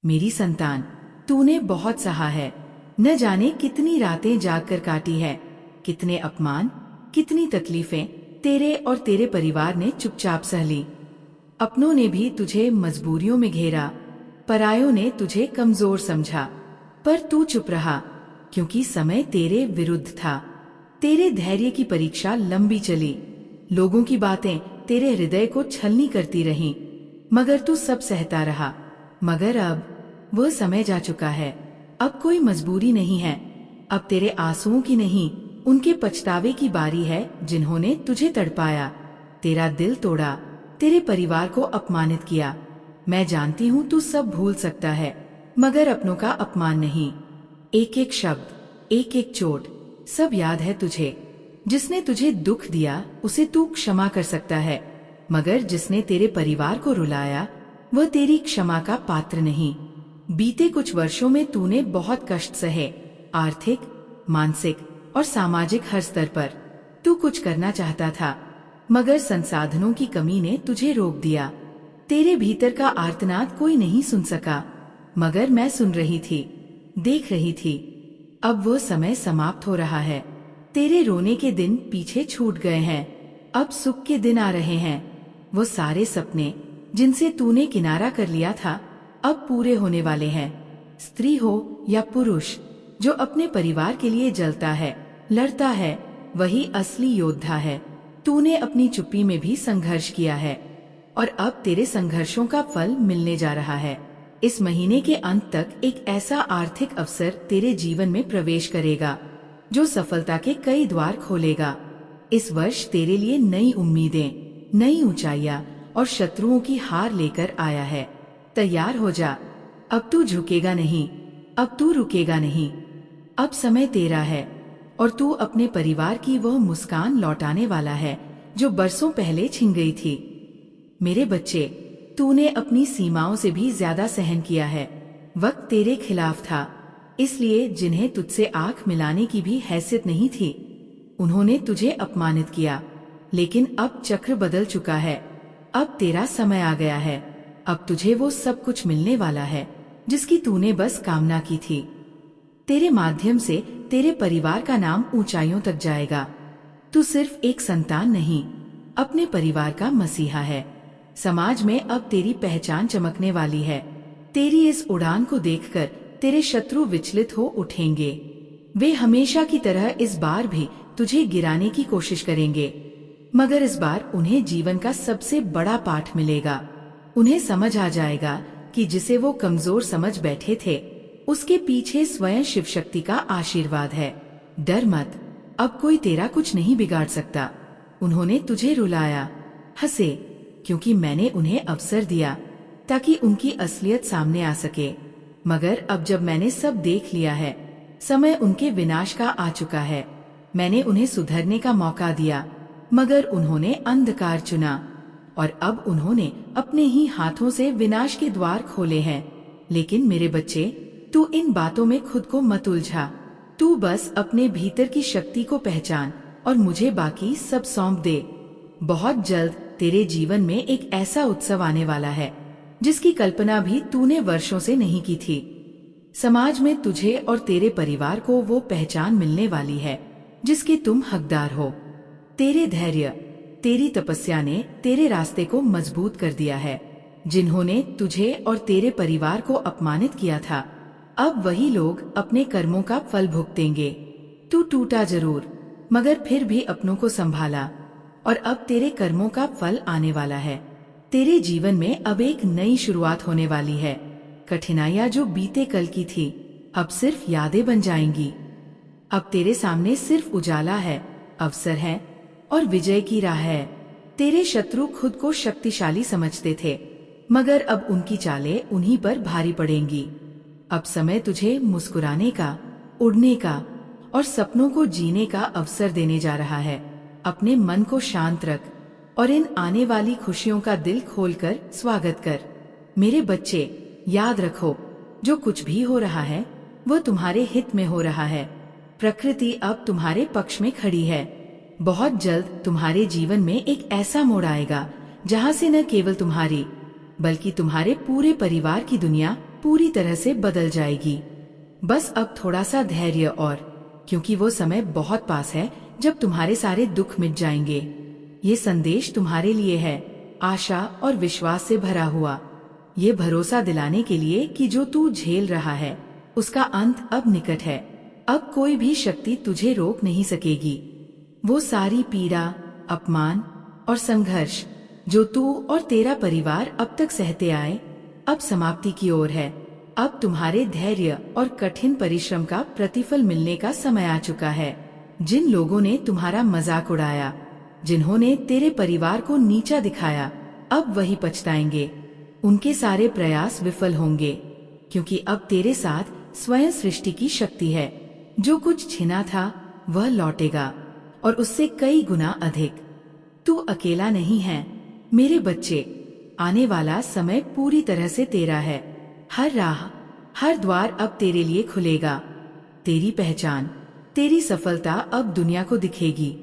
मेरी संतान, तूने बहुत सहा है। न जाने कितनी रातें जागकर काटी है, कितने अपमान, कितनी तकलीफें तेरे और तेरे परिवार ने चुपचाप सह ली। अपनों ने भी तुझे मजबूरियों में घेरा, परायों ने तुझे कमजोर समझा, पर तू चुप रहा क्योंकि समय तेरे विरुद्ध था। तेरे धैर्य की परीक्षा लंबी चली, लोगों की बातें तेरे हृदय को छलनी करती रहीं, मगर तू सब सहता रहा। मगर अब वह समय जा चुका है। अब कोई मजबूरी नहीं है, अब तेरे आंसुओं की नहीं, उनके पछतावे की बारी है जिन्होंने तुझे तड़पाया, तेरा दिल तोड़ा, तेरे परिवार को अपमानित किया। मैं जानती हूँ तू सब भूल सकता है, मगर अपनों का अपमान नहीं। एक एक शब्द, एक एक चोट, सब याद है तुझे। जिसने तुझे दुख दिया उसे तू क्षमा कर सकता है, मगर जिसने तेरे परिवार को रुलाया वह तेरी क्षमा का पात्र नहीं। बीते कुछ वर्षों में तूने बहुत कष्ट सहे, आर्थिक, मानसिक और सामाजिक हर स्तर पर। तू कुछ करना चाहता था, मगर संसाधनों की कमी ने तुझे रोक दिया। तेरे भीतर का आर्तनाद कोई नहीं सुन सका, मगर मैं सुन रही थी, देख रही थी। अब वह समय समाप्त हो रहा है। तेरे रोने के दिन पीछे छूट गए हैं, अब सुख के दिन आ रहे हैं। वो सारे सपने जिनसे तूने किनारा कर लिया था अब पूरे होने वाले हैं। स्त्री हो या पुरुष, जो अपने परिवार के लिए जलता है, लड़ता है, वही असली योद्धा है। तूने अपनी चुप्पी में भी संघर्ष किया है और अब तेरे संघर्षों का फल मिलने जा रहा है। इस महीने के अंत तक एक ऐसा आर्थिक अवसर तेरे जीवन में प्रवेश करेगा जो सफलता के कई द्वार खोलेगा। इस वर्ष तेरे लिए नई उम्मीदें, नई ऊंचाइयां और शत्रुओं की हार लेकर आया है। तैयार हो जा, अब तू झुकेगा नहीं, अब तू रुकेगा नहीं। अब समय तेरा है और तू अपने परिवार की वह मुस्कान लौटाने वाला है जो बरसों पहले छिन गई थी। मेरे बच्चे, तूने अपनी सीमाओं से भी ज्यादा सहन किया है। वक्त तेरे खिलाफ था, इसलिए जिन्हें तुझसे आंख मिलाने की भी हैसियत नहीं थी, उन्होंने तुझे अपमानित किया। लेकिन अब चक्र बदल चुका है, अब तेरा समय आ गया है। अब तुझे वो सब कुछ मिलने वाला है जिसकी तूने बस कामना की थी। तेरे माध्यम से तेरे परिवार का नाम ऊंचाइयों तक जाएगा। तू सिर्फ एक संतान नहीं, अपने परिवार का मसीहा है। समाज में अब तेरी पहचान चमकने वाली है। तेरी इस उड़ान को देखकर तेरे शत्रु विचलित हो उठेंगे। वे हमेशा की तरह इस बार भी तुझे गिराने की कोशिश करेंगे, मगर इस बार उन्हें जीवन का सबसे बड़ा पाठ मिलेगा। उन्हें समझ आ जाएगा कि जिसे वो कमजोर समझ बैठे थे, उसके पीछे स्वयं शिव शक्ति का आशीर्वाद है। डर मत, अब कोई तेरा कुछ नहीं बिगाड़ सकता। उन्होंने तुझे रुलाया, हंसे, क्योंकि मैंने उन्हें अवसर दिया ताकि उनकी असलियत सामने आ सके। मगर अब जब मैंने सब देख लिया है, समय उनके विनाश का आ चुका है। मैंने उन्हें सुधरने का मौका दिया, मगर उन्होंने अंधकार चुना और अब उन्होंने अपने ही हाथों से विनाश के द्वार खोले हैं। लेकिन मेरे बच्चे, तू इन बातों में खुद को मत उलझा। तू बस अपने भीतर की शक्ति को पहचान और मुझे बाकी सब सौंप दे। बहुत जल्द तेरे जीवन में एक ऐसा उत्सव आने वाला है जिसकी कल्पना भी तूने वर्षों से नहीं की थी। समाज में तुझे और तेरे परिवार को वो पहचान मिलने वाली है जिसके तुम हकदार हो। तेरे धैर्य, तेरी तपस्या ने तेरे रास्ते को मजबूत कर दिया है। जिन्होंने तुझे और तेरे परिवार को अपमानित किया था, अब वही लोग अपने कर्मों का फल भुगतेंगे। तू टूटा जरूर, मगर फिर भी अपनों को संभाला और अब तेरे कर्मों का फल आने वाला है। तेरे जीवन में अब एक नई शुरुआत होने वाली है। कठिनाइयां जो बीते कल की थी, अब सिर्फ यादें बन जाएंगी। अब तेरे सामने सिर्फ उजाला है, अवसर है और विजय की राह है। तेरे शत्रु खुद को शक्तिशाली समझते थे, मगर अब उनकी चालें उन्हीं पर भारी पड़ेंगी। अब समय तुझे मुस्कुराने का, उड़ने का और सपनों को जीने का अवसर देने जा रहा है। अपने मन को शांत रख और इन आने वाली खुशियों का दिल खोलकर स्वागत कर। मेरे बच्चे, याद रखो, जो कुछ भी हो रहा है वो तुम्हारे हित में हो रहा है। प्रकृति अब तुम्हारे पक्ष में खड़ी है। बहुत जल्द तुम्हारे जीवन में एक ऐसा मोड़ आएगा जहां से न केवल तुम्हारी बल्कि तुम्हारे पूरे परिवार की दुनिया पूरी तरह से बदल जाएगी। बस अब थोड़ा सा धैर्य और, क्योंकि वो समय बहुत पास है जब तुम्हारे सारे दुख मिट जाएंगे। ये संदेश तुम्हारे लिए है, आशा और विश्वास से भरा हुआ। ये भरोसा दिलाने के लिए कि जो तू झेल रहा है उसका अंत अब निकट है। अब कोई भी शक्ति तुझे रोक नहीं सकेगी। वो सारी पीड़ा, अपमान और संघर्ष जो तू और तेरा परिवार अब तक सहते आए, अब समाप्ति की ओर है। अब तुम्हारे धैर्य और कठिन परिश्रम का प्रतिफल मिलने का समय आ चुका है। जिन लोगों ने तुम्हारा मजाक उड़ाया, जिन्होंने तेरे परिवार को नीचा दिखाया, अब वही पछताएंगे। उनके सारे प्रयास विफल होंगे, क्योंकि अब तेरे साथ स्वयं सृष्टि की शक्ति है। जो कुछ छिना था वह लौटेगा, और उससे कई गुना अधिक। तू अकेला नहीं है मेरे बच्चे। आने वाला समय पूरी तरह से तेरा है। हर राह, हर द्वार अब तेरे लिए खुलेगा। तेरी पहचान, तेरी सफलता अब दुनिया को दिखेगी।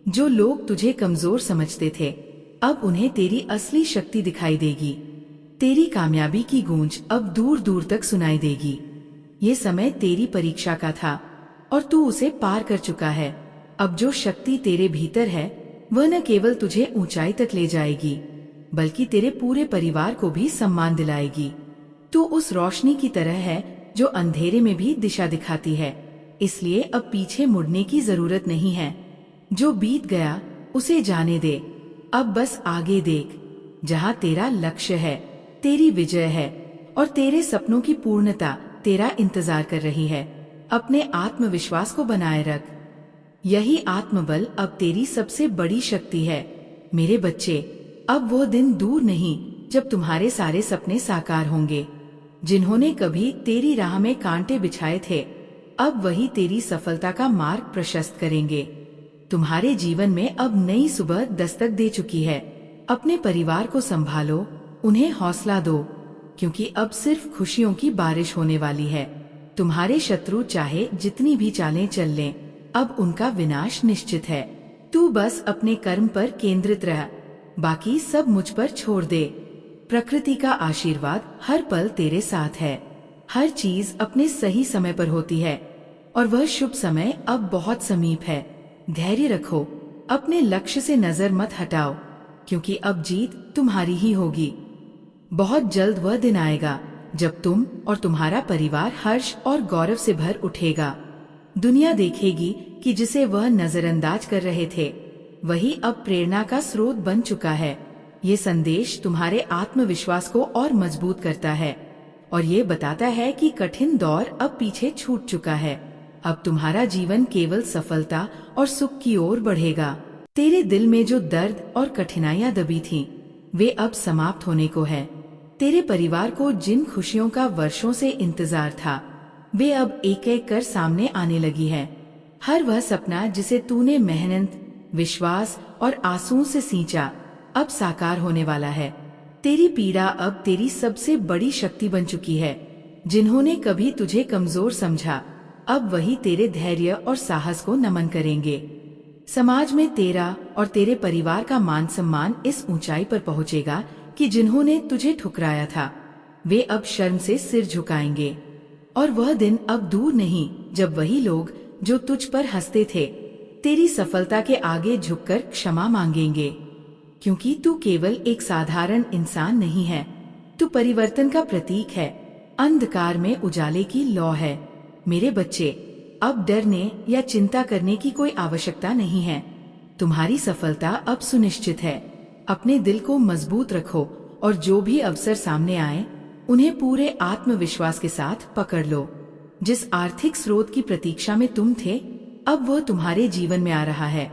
जो लोग तुझे कमजोर समझते थे, अब उन्हें तेरी असली शक्ति दिखाई देगी। तेरी कामयाबी की गूंज अब दूर दूर तक सुनाई देगी। ये समय तेरी परीक्षा का था और तू उसे पार कर चुका है। अब जो शक्ति तेरे भीतर है वह न केवल तुझे ऊंचाई तक ले जाएगी, बल्कि तेरे पूरे परिवार को भी सम्मान दिलाएगी। तू उस रोशनी की तरह है जो अंधेरे में भी दिशा दिखाती है। इसलिए अब पीछे मुड़ने की जरूरत नहीं है। जो बीत गया उसे जाने दे। अब बस आगे देख, जहाँ तेरा लक्ष्य है, तेरी विजय है और तेरे सपनों की पूर्णता तेरा इंतजार कर रही है। अपने आत्मविश्वास को बनाए रख। यही आत्मबल अब तेरी सबसे बड़ी शक्ति है मेरे बच्चे। अब वो दिन दूर नहीं जब तुम्हारे सारे सपने साकार होंगे। जिन्होंने कभी तेरी राह में कांटे बिछाए थे, अब वही तेरी सफलता का मार्ग प्रशस्त करेंगे। तुम्हारे जीवन में अब नई सुबह दस्तक दे चुकी है। अपने परिवार को संभालो, उन्हें हौसला दो, क्योंकि अब सिर्फ खुशियों की बारिश होने वाली है। तुम्हारे शत्रु चाहे जितनी भी चालें चल लें, अब उनका विनाश निश्चित है। तू बस अपने कर्म पर केंद्रित रह, बाकी सब मुझ पर छोड़ दे। प्रकृति का आशीर्वाद हर पल तेरे साथ है। हर चीज अपने सही समय पर होती है और वह शुभ समय अब बहुत समीप है। धैर्य रखो, अपने लक्ष्य से नजर मत हटाओ, क्योंकि अब जीत तुम्हारी ही होगी। बहुत जल्द वह दिन आएगा जब तुम और तुम्हारा परिवार हर्ष और गौरव से भर उठेगा। दुनिया देखेगी कि जिसे वह नजरअंदाज कर रहे थे, वही अब प्रेरणा का स्रोत बन चुका है। ये संदेश तुम्हारे आत्मविश्वास को और मजबूत करता है और ये बताता है कि कठिन दौर अब पीछे छूट चुका है। अब तुम्हारा जीवन केवल सफलता और सुख की ओर बढ़ेगा। तेरे दिल में जो दर्द और कठिनाइयां दबी थीं, वे अब समाप्त होने को है। तेरे परिवार को जिन खुशियों का वर्षों से इंतजार था, वे अब एक एक कर सामने आने लगी है। हर वह सपना जिसे तूने मेहनत, विश्वास और आंसुओं से सींचा, अब साकार होने वाला है। तेरी पीड़ा अब तेरी सबसे बड़ी शक्ति बन चुकी है। जिन्होंने कभी तुझे कमजोर समझा, अब वही तेरे धैर्य और साहस को नमन करेंगे। समाज में तेरा और तेरे परिवार का मान सम्मान इस ऊंचाई पर पहुंचेगा कि जिन्होंने तुझे ठुकराया था, वे अब शर्म से सिर झुकाएंगे। और वह दिन अब दूर नहीं जब वही लोग जो तुझ पर हंसते थे, तेरी सफलता के आगे झुककर क्षमा मांगेंगे। क्योंकि तू केवल एक साधारण इंसान नहीं है, तू परिवर्तन का प्रतीक है, अंधकार में उजाले की लौ है। मेरे बच्चे, अब डरने या चिंता करने की कोई आवश्यकता नहीं है। तुम्हारी सफलता अब सुनिश्चित है। अपने दिल को मजबूत रखो और जो भी अवसर सामने आए, उन्हें पूरे आत्मविश्वास के साथ पकड़ लो। जिस आर्थिक स्रोत की प्रतीक्षा में तुम थे, अब वह तुम्हारे जीवन में आ रहा है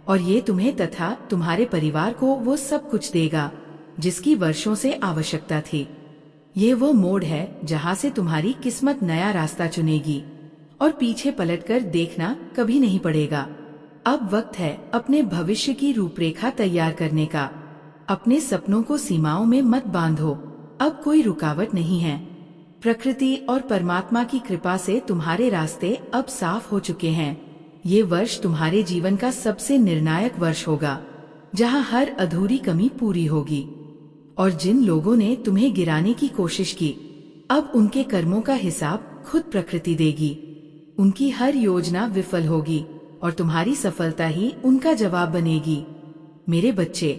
और ये तुम्हें तथा तुम्हारे परिवार को वो सब कुछ देगा जिसकी वर्षों से आवश्यकता थी। ये वो मोड़ है जहाँ से तुम्हारी किस्मत नया रास्ता चुनेगी और पीछे पलटकर देखना कभी नहीं पड़ेगा। अब वक्त है अपने भविष्य की रूपरेखा तैयार करने का। अपने सपनों को सीमाओं में मत बांधो, अब कोई रुकावट नहीं है। प्रकृति और परमात्मा की कृपा से तुम्हारे रास्ते अब साफ हो चुके हैं। ये वर्ष तुम्हारे जीवन का सबसे निर्णायक वर्ष होगा, जहाँ हर अधूरी कमी पूरी होगी। और जिन लोगों ने तुम्हें गिराने की कोशिश की, अब उनके कर्मों का हिसाब खुद प्रकृति देगी। उनकी हर योजना विफल होगी और तुम्हारी सफलता ही उनका जवाब बनेगी। मेरे बच्चे,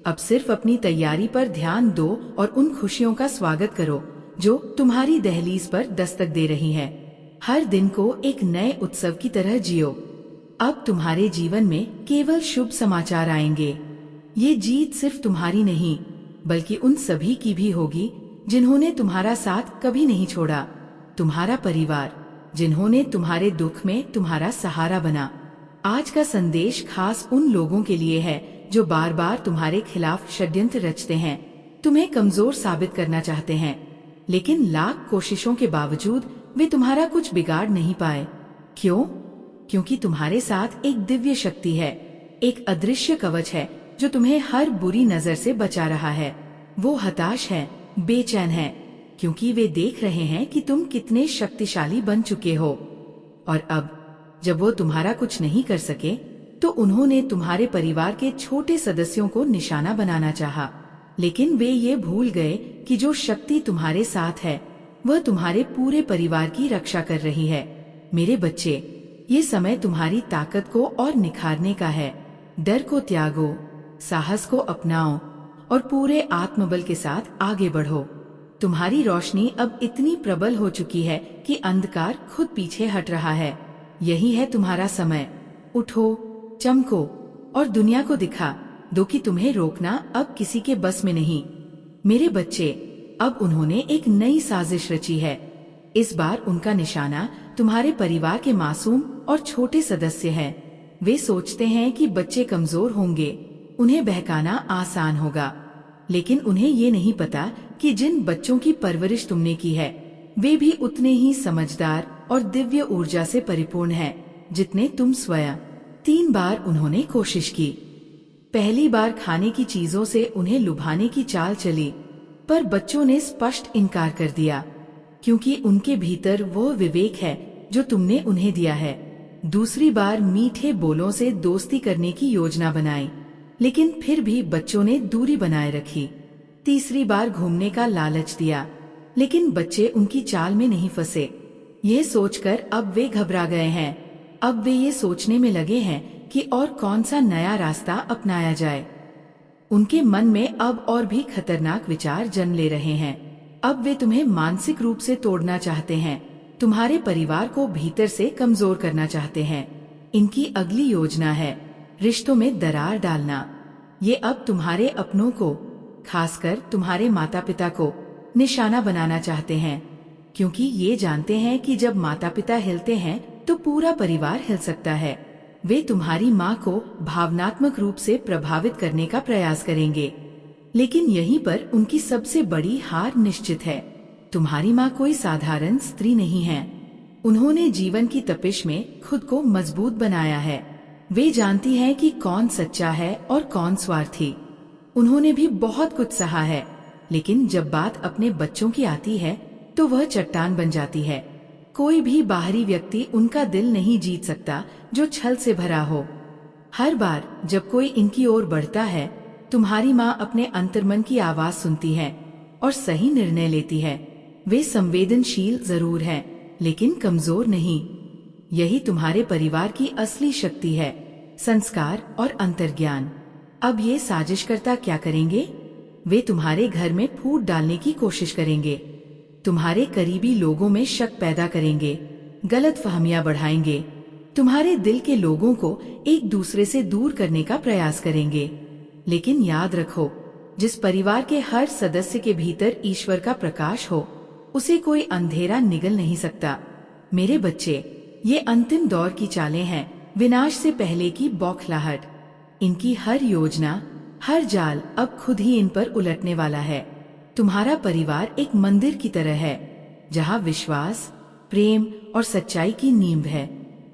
अब सिर्फ अपनी तैयारी पर ध्यान दो और उन खुशियों का स्वागत करो जो तुम्हारी दहलीज पर दस्तक दे रही हैं। हर दिन को एक नए उत्सव की तरह जियो। अब तुम्हारे जीवन में केवल शुभ समाचार आएंगे। ये जीत सिर्फ तुम्हारी नहीं, बल्कि उन सभी की भी होगी जिन्होंने तुम्हारा साथ कभी नहीं छोड़ा। तुम्हारा परिवार, जिन्होंने तुम्हारे दुख में तुम्हारा सहारा बना। आज का संदेश खास उन लोगों के लिए है जो बार बार तुम्हारे खिलाफ षड्यंत्र रचते हैं, तुम्हें कमजोर साबित करना चाहते हैं, लेकिन लाख कोशिशों के बावजूद वे तुम्हारा कुछ बिगाड़ नहीं पाए। क्यों? क्योंकि तुम्हारे साथ एक दिव्य शक्ति है, एक अदृश्य कवच है जो तुम्हें हर बुरी नजर से बचा रहा है। वो हताश है, बेचैन है, क्योंकि वे देख रहे हैं कि तुम कितने शक्तिशाली बन चुके हो। और अब जब वो तुम्हारा कुछ नहीं कर सके, तो उन्होंने तुम्हारे परिवार के छोटे सदस्यों को निशाना बनाना चाहा, लेकिन वे ये भूल गए कि जो शक्ति तुम्हारे साथ है वह तुम्हारे पूरे परिवार की रक्षा कर रही है। मेरे बच्चे, ये समय तुम्हारी ताकत को और निखारने का है। डर को त्यागो, साहस को अपनाओ और पूरे आत्मबल के साथ आगे बढ़ो। तुम्हारी रोशनी अब इतनी प्रबल हो चुकी है कि अंधकार खुद पीछे हट रहा है। यही है तुम्हारा समय। उठो, चमको और दुनिया को दिखा दो कि तुम्हें रोकना अब किसी के बस में नहीं। मेरे बच्चे, अब उन्होंने एक नई साजिश रची है। इस बार उनका निशाना तुम्हारे परिवार के मासूम और छोटे सदस्य हैं। वे सोचते हैं कि बच्चे कमजोर होंगे, उन्हें बहकाना आसान होगा, लेकिन उन्हें ये नहीं पता कि जिन बच्चों की परवरिश तुमने की है वे भी उतने ही समझदार और दिव्य ऊर्जा से परिपूर्ण हैं जितने तुम स्वयं। 3 बार उन्होंने कोशिश की। पहली बार खाने की चीजों से उन्हें लुभाने की चाल चली, पर बच्चों ने स्पष्ट इनकार कर दिया, क्योंकि उनके भीतर वो विवेक है जो तुमने उन्हें दिया है। दूसरी बार मीठे बोलों से दोस्ती करने की योजना बनाई, लेकिन फिर भी बच्चों ने दूरी बनाए रखी। तीसरी बार घूमने का लालच दिया, लेकिन बच्चे उनकी चाल में नहीं फंसे। यह सोचकर अब वे घबरा गए हैं। अब वे ये सोचने में लगे हैं कि और कौन सा नया रास्ता अपनाया जाए। उनके मन में अब और भी खतरनाक विचार जन्म ले रहे हैं। अब वे तुम्हें मानसिक रूप से तोड़ना चाहते हैं, तुम्हारे परिवार को भीतर से कमजोर करना चाहते हैं। इनकी अगली योजना है रिश्तों में दरार डालना। ये अब तुम्हारे अपनों को, खासकर तुम्हारे माता पिता को निशाना बनाना चाहते हैं, क्योंकि ये जानते हैं कि जब माता पिता हिलते हैं तो पूरा परिवार हिल सकता है। वे तुम्हारी माँ को भावनात्मक रूप से प्रभावित करने का प्रयास करेंगे, लेकिन यहीं पर उनकी सबसे बड़ी हार निश्चित है। तुम्हारी माँ कोई साधारण स्त्री नहीं है। उन्होंने जीवन की तपिश में खुद को मजबूत बनाया है। वे जानती हैं कि कौन सच्चा है और कौन स्वार्थी। उन्होंने भी बहुत कुछ सहा है, लेकिन जब बात अपने बच्चों की आती है तो वह चट्टान बन जाती है। कोई भी बाहरी व्यक्ति उनका दिल नहीं जीत सकता जो छल से भरा हो। हर बार जब कोई इनकी ओर बढ़ता है, तुम्हारी माँ अपने अंतर्मन की आवाज सुनती है और सही निर्णय लेती है। वे संवेदनशील जरूर हैं, लेकिन कमजोर नहीं। यही तुम्हारे परिवार की असली शक्ति है, संस्कार और अंतर्ज्ञान। अब ये साजिशकर्ता क्या करेंगे? वे तुम्हारे घर में फूट डालने की कोशिश करेंगे, तुम्हारे करीबी लोगों में शक पैदा करेंगे, गलतफहमियां बढ़ाएंगे, तुम्हारे दिल के लोगों को एक दूसरे से दूर करने का प्रयास करेंगे। लेकिन याद रखो, जिस परिवार के हर सदस्य के भीतर ईश्वर का प्रकाश हो, उसे कोई अंधेरा निगल नहीं सकता। मेरे बच्चे, ये अंतिम दौर की चालें हैं, विनाश से पहले की बौखलाहट। इनकी हर योजना, हर जाल अब खुद ही इन पर उलटने वाला है। तुम्हारा परिवार एक मंदिर की तरह है, जहाँ विश्वास, प्रेम और सच्चाई की नींव है,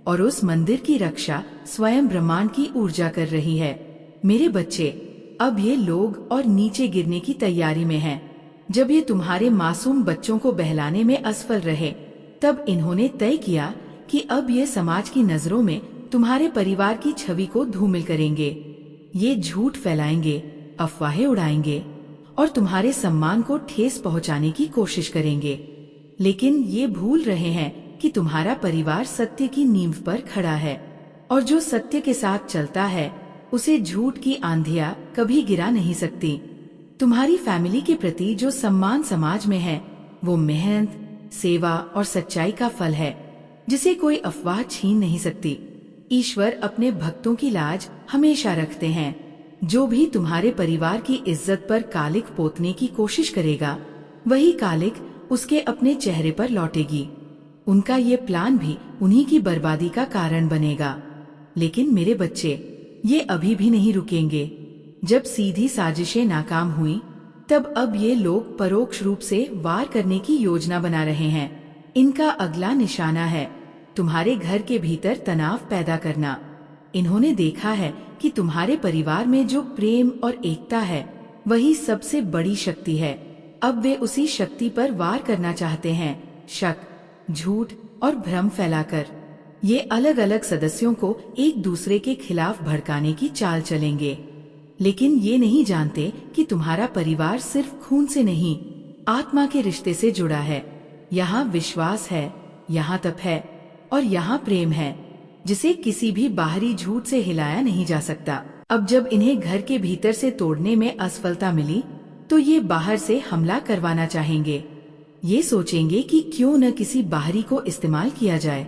और उस मंदिर की रक्षा स्वयं ब्रह्मांड की ऊर्जा कर रही है। मेरे बच्चे, अब ये लोग और नीचे गिरने की तैयारी में हैं। जब ये तुम्हारे मासूम बच्चों को बहलाने में असफल रहे, तब इन्होंने तय किया कि अब ये समाज की नजरों में तुम्हारे परिवार की छवि को धूमिल करेंगे। ये झूठ फैलाएंगे, अफवाहें उड़ाएंगे और तुम्हारे सम्मान को ठेस पहुंचाने की कोशिश करेंगे। लेकिन ये भूल रहे हैं कि तुम्हारा परिवार सत्य की नींव पर खड़ा है, और जो सत्य के साथ चलता है उसे झूठ की आंधियां कभी गिरा नहीं सकती। तुम्हारी फैमिली के प्रति जो सम्मान समाज में है वो मेहनत, सेवा और सच्चाई का फल है, जिसे कोई अफवाह छीन नहीं सकती। ईश्वर अपने भक्तों की लाज हमेशा रखते हैं। जो भी तुम्हारे परिवार की इज्जत पर कालिक पोतने की कोशिश करेगा, वही कालिक उसके अपने चेहरे पर लौटेगी। उनका ये प्लान भी उन्हीं की बर्बादी का कारण बनेगा। लेकिन मेरे बच्चे, ये अभी भी नहीं रुकेंगे। जब सीधी साजिशें नाकाम हुई, तब अब ये लोग परोक्ष रूप से वार करने की योजना बना रहे हैं। इनका अगला निशाना है तुम्हारे घर के भीतर तनाव पैदा करना। इन्होंने देखा है कि तुम्हारे परिवार में जो प्रेम और एकता है वही सबसे बड़ी शक्ति है। अब वे उसी शक्ति पर वार करना चाहते हैं, शक, झूठ और भ्रम फैलाकर। ये अलग अलग सदस्यों को एक दूसरे के खिलाफ भड़काने की चाल चलेंगे। लेकिन ये नहीं जानते कि तुम्हारा परिवार सिर्फ खून से नहीं, आत्मा के रिश्ते से जुड़ा है। यहाँ विश्वास है, यहाँ तप है और यहाँ प्रेम है, जिसे किसी भी बाहरी झूठ से हिलाया नहीं जा सकता। अब जब इन्हें घर के भीतर से तोड़ने में असफलता मिली, तो ये बाहर से हमला करवाना चाहेंगे। ये सोचेंगे कि क्यों न किसी बाहरी को इस्तेमाल किया जाए,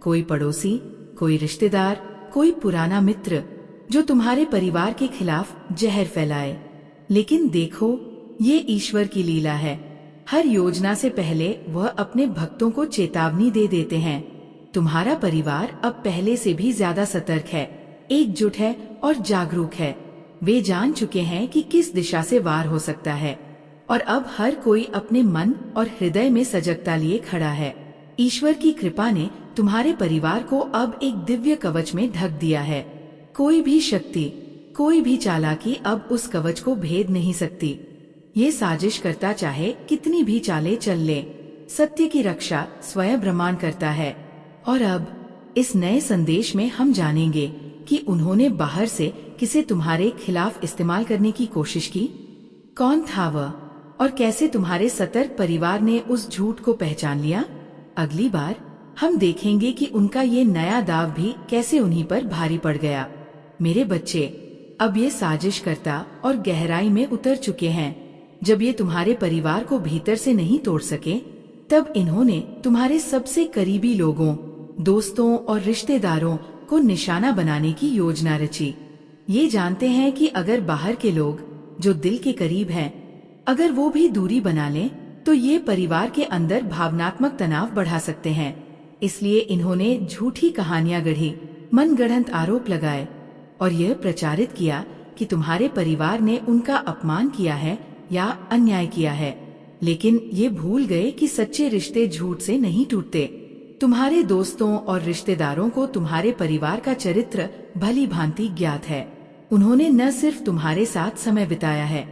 कोई पड़ोसी, कोई रिश्तेदार, कोई पुराना मित्र, जो तुम्हारे परिवार के खिलाफ जहर फैलाए। लेकिन देखो, ये ईश्वर की लीला है। हर योजना से पहले वह अपने भक्तों को चेतावनी दे देते हैं। तुम्हारा परिवार अब पहले से भी ज्यादा सतर्क है, एकजुट है और जागरूक है। वे जान चुके हैं कि किस दिशा से वार हो सकता है, और अब हर कोई अपने मन और हृदय में सजगता लिए खड़ा है। ईश्वर की कृपा ने तुम्हारे परिवार को अब एक दिव्य कवच में ढक दिया है। कोई भी शक्ति, कोई भी चालाकी अब उस कवच को भेद नहीं सकती। ये साजिश करता चाहे कितनी भी चालें चल ले, सत्य की रक्षा स्वयं ब्रह्मांड करता है। और अब इस नए संदेश में हम जानेंगे कि उन्होंने बाहर से किसे तुम्हारे खिलाफ इस्तेमाल करने की कोशिश की, कौन था वह, और कैसे तुम्हारे सतर्क परिवार ने उस झूठ को पहचान लिया। अगली बार हम देखेंगे कि उनका ये नया दाव भी कैसे उन्हीं पर भारी पड़ गया। मेरे बच्चे, अब ये साजिश करता और गहराई में उतर चुके हैं। जब ये तुम्हारे परिवार को भीतर से नहीं तोड़ सके, तब इन्होंने तुम्हारे सबसे करीबी लोगों, दोस्तों और रिश्तेदारों को निशाना बनाने की योजना रची। ये जानते हैं कि अगर बाहर के लोग जो दिल के करीब हैं, अगर वो भी दूरी बना लें, तो ये परिवार के अंदर भावनात्मक तनाव बढ़ा सकते हैं। इसलिए इन्होंने झूठी कहानियां गढ़ी, मनगढ़ंत आरोप लगाए और यह प्रचारित किया कि तुम्हारे परिवार ने उनका अपमान किया है या अन्याय किया है। लेकिन ये भूल गए कि सच्चे रिश्ते झूठ से नहीं टूटते। तुम्हारे दोस्तों और रिश्तेदारों को तुम्हारे परिवार का चरित्र भली भांति ज्ञात है। उन्होंने न सिर्फ तुम्हारे साथ समय बिताया है,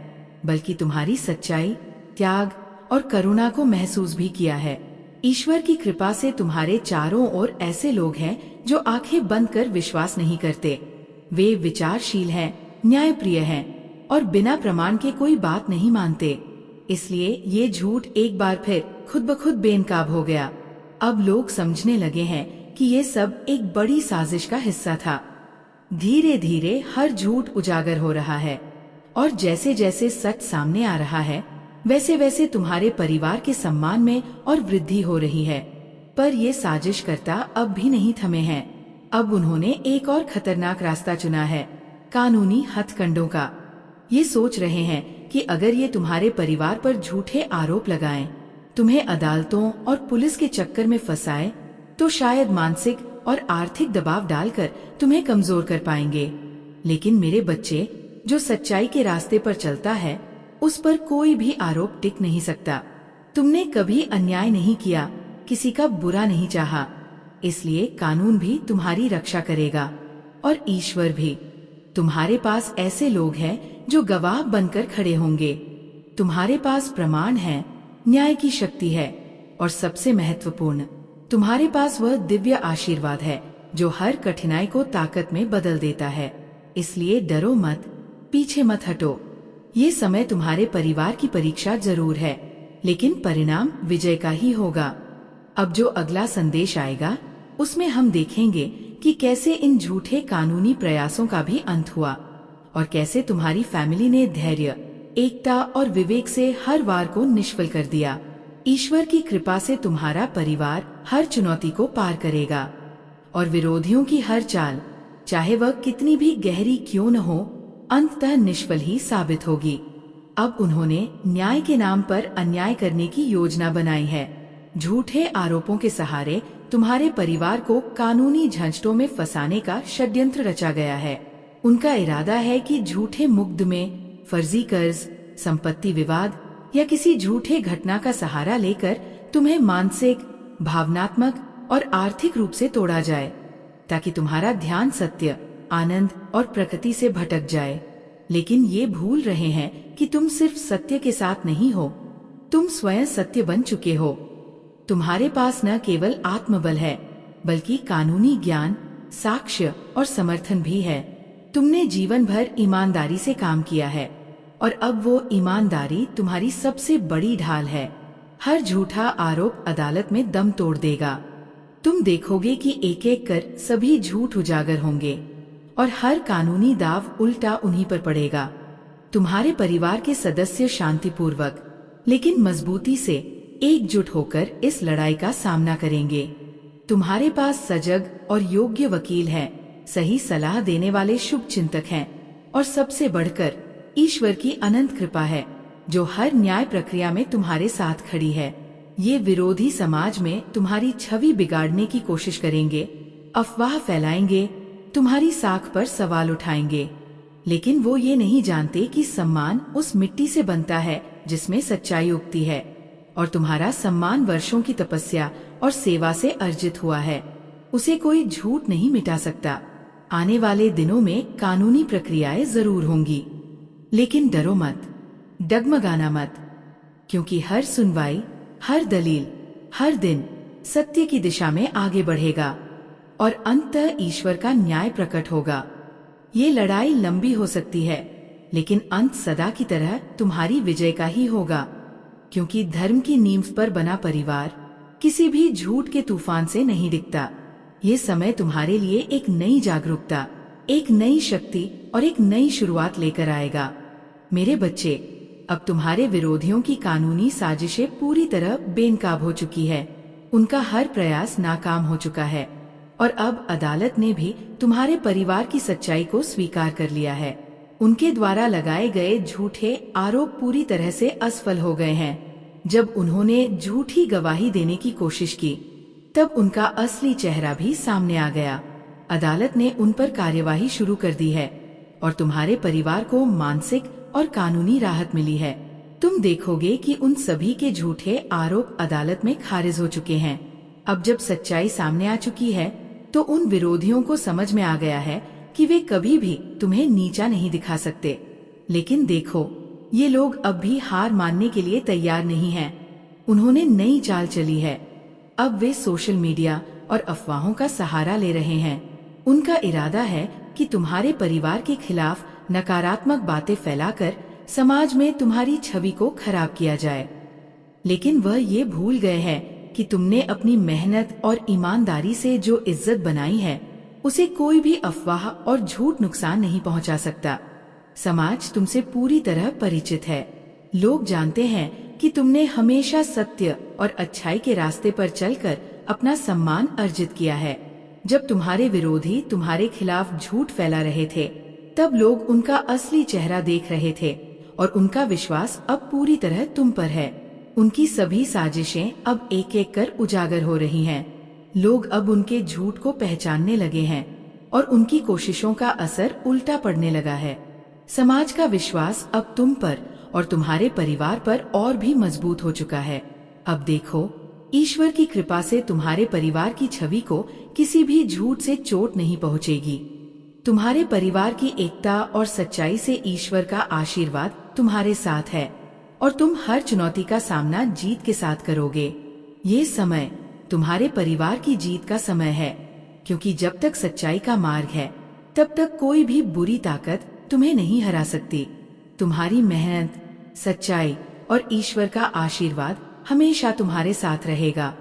बल्कि तुम्हारी सच्चाई, त्याग और करुणा को महसूस भी किया है। ईश्वर की कृपा से तुम्हारे चारों ओर ऐसे लोग हैं जो आंखें बंद कर विश्वास नहीं करते। वे विचारशील हैं, न्यायप्रिय हैं और बिना प्रमाण के कोई बात नहीं मानते। इसलिए ये झूठ एक बार फिर खुद ब खुद बेनकाब हो गया। अब लोग समझने लगे हैं कि ये सब एक बड़ी साजिश का हिस्सा था। धीरे धीरे हर झूठ उजागर हो रहा है, और जैसे जैसे सच सामने आ रहा है, वैसे वैसे तुम्हारे परिवार के सम्मान में और वृद्धि हो रही है। पर ये साजिशकर्ता अब भी नहीं थमे हैं। अब उन्होंने एक और खतरनाक रास्ता चुना है, कानूनी हथकंडों का। ये सोच रहे हैं कि अगर ये तुम्हारे परिवार पर झूठे आरोप लगाएं, तुम्हें अदालतों और पुलिस के चक्कर में फंसाए, तो शायद मानसिक और आर्थिक दबाव डालकर तुम्हें कमजोर कर पाएंगे। लेकिन मेरे बच्चे, जो सच्चाई के रास्ते पर चलता है, उस पर कोई भी आरोप टिक नहीं सकता। तुमने कभी अन्याय नहीं किया, किसी का बुरा नहीं चाहा, इसलिए कानून भी तुम्हारी रक्षा करेगा और ईश्वर भी। तुम्हारे पास ऐसे लोग हैं जो गवाह बनकर खड़े होंगे। तुम्हारे पास प्रमाण है, न्याय की शक्ति है, और सबसे महत्वपूर्ण, तुम्हारे पास वह दिव्य आशीर्वाद है जो हर कठिनाई को ताकत में बदल देता है। इसलिए डरो मत, पीछे मत हटो। ये समय तुम्हारे परिवार की परीक्षा जरूर है, लेकिन परिणाम विजय का ही होगा। अब जो अगला संदेश आएगा उसमें हम देखेंगे कि कैसे इन झूठे कानूनी प्रयासों का भी अंत हुआ और कैसे तुम्हारी फैमिली ने धैर्य, एकता और विवेक से हर वार को निष्फल कर दिया। ईश्वर की कृपा से तुम्हारा परिवार हर चुनौती को पार करेगा और विरोधियों की हर चाल, चाहे वह कितनी भी गहरी क्यों न हो, अंततः निष्फल ही साबित होगी। अब उन्होंने न्याय के नाम पर अन्याय करने की योजना बनाई है। झूठे आरोपों के सहारे तुम्हारे परिवार को कानूनी झंझटों में फंसाने का षड्यंत्र रचा गया है। उनका इरादा है कि झूठे मुकदमे, फर्जी कर्ज, संपत्ति विवाद या किसी झूठे घटना का सहारा लेकर तुम्हें मानसिक, भावनात्मक और आर्थिक रूप से तोड़ा जाए, ताकि तुम्हारा ध्यान सत्य, आनंद और प्रकृति से भटक जाए। लेकिन ये भूल रहे हैं कि तुम सिर्फ सत्य के साथ नहीं हो, तुम स्वयं सत्य बन चुके हो। तुम्हारे पास न केवल आत्मबल है, बल्कि कानूनी ज्ञान, साक्ष्य और समर्थन भी है। तुमने जीवन भर ईमानदारी से काम किया है और अब वो ईमानदारी तुम्हारी सबसे बड़ी ढाल है। हर झूठा आरोप अदालत में दम तोड़ देगा। तुम देखोगे कि एक एक कर सभी झूठ उजागर होंगे और हर कानूनी दाव उल्टा उन्हीं पर पड़ेगा। तुम्हारे परिवार के सदस्य शांतिपूर्वक लेकिन मजबूती से एकजुट होकर इस लड़ाई का सामना करेंगे। तुम्हारे पास सजग और योग्य वकील हैं, सही सलाह देने वाले शुभ चिंतक हैं और सबसे बढ़कर ईश्वर की अनंत कृपा है, जो हर न्याय प्रक्रिया में तुम्हारे साथ खड़ी है। ये विरोधी समाज में तुम्हारी छवि बिगाड़ने की कोशिश करेंगे, अफवाह फैलाएंगे, तुम्हारी साख पर सवाल उठाएंगे, लेकिन वो ये नहीं जानते कि सम्मान उस मिट्टी से बनता है जिसमें सच्चाई उगती है और तुम्हारा सम्मान वर्षों की तपस्या और सेवा से अर्जित हुआ है। उसे कोई झूठ नहीं मिटा सकता। आने वाले दिनों में कानूनी प्रक्रियाएं जरूर होंगी, लेकिन डरो मत, डगमगाना मत, क्योंकि हर सुनवाई, हर दलील, हर दिन सत्य की दिशा में आगे बढ़ेगा और अंततः ईश्वर का न्याय प्रकट होगा। ये लड़ाई लंबी हो सकती है, लेकिन अंत सदा की तरह तुम्हारी विजय का ही होगा, क्योंकि धर्म की नींव पर बना परिवार किसी भी झूठ के तूफान से नहीं दिखता। ये समय तुम्हारे लिए एक नई जागरूकता, एक नई शक्ति और एक नई शुरुआत लेकर आएगा। मेरे बच्चे, अब तुम्हारे विरोधियों की कानूनी साजिशें पूरी तरह बेनकाब हो चुकी है। उनका हर प्रयास नाकाम हो चुका है और अब अदालत ने भी तुम्हारे परिवार की सच्चाई को स्वीकार कर लिया है। उनके द्वारा लगाए गए झूठे आरोप पूरी तरह से असफल हो गए हैं। जब उन्होंने झूठी गवाही देने की कोशिश की, तब उनका असली चेहरा भी सामने आ गया। अदालत ने उन पर कार्यवाही शुरू कर दी है और तुम्हारे परिवार को मानसिक और कानूनी राहत मिली है। तुम देखोगे कि उन सभी के झूठे आरोप अदालत में खारिज हो चुके हैं। अब जब सच्चाई सामने आ चुकी है, तो उन विरोधियों को समझ में आ गया है कि वे कभी भी तुम्हें नीचा नहीं दिखा सकते। लेकिन देखो, ये लोग अब भी हार मानने के लिए तैयार नहीं हैं। उन्होंने नई चाल चली है। अब वे सोशल मीडिया और अफवाहों का सहारा ले रहे हैं। उनका इरादा है कि तुम्हारे परिवार के खिलाफ नकारात्मक बातें फैलाकर समाज में तुम्हारी छवि को खराब किया जाए। लेकिन वह ये भूल गए हैं कि तुमने अपनी मेहनत और ईमानदारी से जो इज्जत बनाई है, उसे कोई भी अफवाह और झूठ नुकसान नहीं पहुंचा सकता। समाज तुमसे पूरी तरह परिचित है। लोग जानते हैं कि तुमने हमेशा सत्य और अच्छाई के रास्ते पर चलकर अपना सम्मान अर्जित किया है। जब तुम्हारे विरोधी तुम्हारे खिलाफ झूठ फैला रहे थे, तब लोग उनका असली चेहरा देख रहे थे और उनका विश्वास अब पूरी तरह तुम पर है। उनकी सभी साजिशें अब एक एक कर उजागर हो रही हैं। लोग अब उनके झूठ को पहचानने लगे हैं और उनकी कोशिशों का असर उल्टा पड़ने लगा है। समाज का विश्वास अब तुम पर और तुम्हारे परिवार पर और भी मजबूत हो चुका है। अब देखो, ईश्वर की कृपा से तुम्हारे परिवार की छवि को किसी भी झूठ से चोट नहीं पहुंचेगी। तुम्हारे परिवार की एकता और सच्चाई से ईश्वर का आशीर्वाद तुम्हारे साथ है और तुम हर चुनौती का सामना जीत के साथ करोगे। ये समय तुम्हारे परिवार की जीत का समय है, क्योंकि जब तक सच्चाई का मार्ग है, तब तक कोई भी बुरी ताकत तुम्हें नहीं हरा सकती। तुम्हारी मेहनत, सच्चाई और ईश्वर का आशीर्वाद हमेशा तुम्हारे साथ रहेगा।